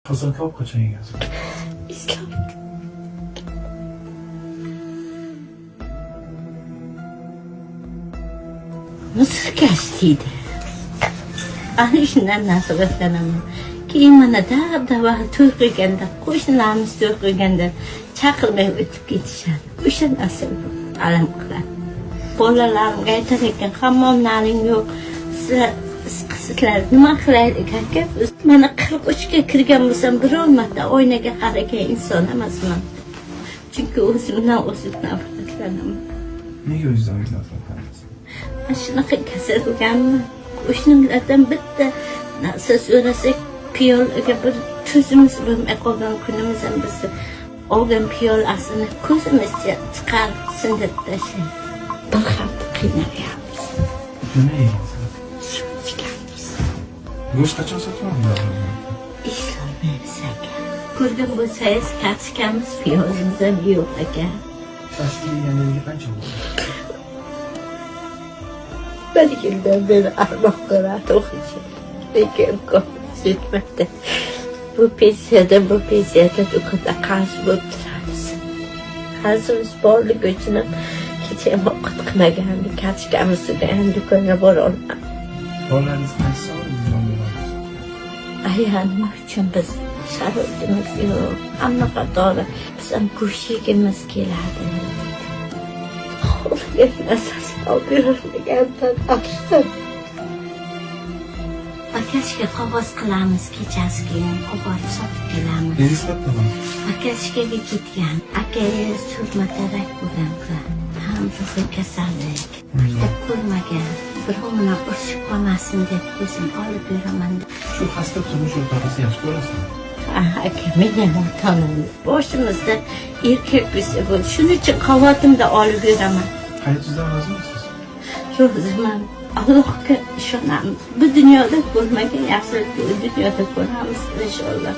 Kazakap kaçan yazıyor? İslam. Mısır geçtiydi. Ani shundan nasiblanaman. Keyin mana dab-daba to'y qilganda, qo'shnilarimiz to'y qilganda chaqirmay o'tib ketishadi. O'sha narsa alam qiladi. Bolalarimga aytar ekan, hammomlaring yo'q. Sizlar nima qilaylik aka? Mana 43 ga kirgan bo'lsam, biror marta oynaga qaragan inson emasman. Chunki o'zimdan nafratlanaman. Nega o'zingizdan nafratlanasiz? Mana shunaqa kasal bo'lganman. Qo'shnilardan bitta narsa so'rasak, piyolaga bir tuzimiz bo'lmay qolgan kunimiz ham biz olgan piyolasini ko'zimizcha chiqarib sindirib tashlaydi. Bir hafta qiynalyapmiz. Nima yeysiz? Go'sht qachon sotiladi? Ishlaymiz aka. Ko'rgan bo'lsangiz, kartoshkamiz, piyozimiz ham yo'q aka. Tashkil yeganiga qancha bo'ldi? Bir yildan beri armoq qiladi o'qishim. Lekin imkonimiz yetmadi. Bu pensiyada do'konda qarz bo'lib turamiz. Qarzimiz borligi uchun ham kecha ham ovqat qilmagandik. Kartoshkamizni ham do'konga bora olmadik. Bolalaringiz qaysi savolimizdan beramiz? Nima uchun biz sharoitimiz yo'q. Hamma qatori biz ham go'sht yegimiz keladi. Nasas olmayotgandan afsusdan. Akasiga qog'oz qilamiz, kechasiga qo'porib sotib kelamiz. Nega sotdingmi? Akasigaga ketgan. Akangiz surmatarak bo'lgan qilar. Ham ruhiy kasallik. Maktab ko'rmagan. Birov bilan urishib qolmasin deb o'zim olib beraman. Shu xasta turmush o'rtog'asi yaxshi ko'rasizmi? Aka, men ham tanimni. Boshimizda erkak bo'lsa bo'ldi. Shuning uchun qavotimda olib beraman. Hayotingizdan rozimisiz? Roziman. Allohga ishonamiz. Bu dunyoda ko'rmagan yaxshilikni u dunyoda ko'ramiz inshaalloh.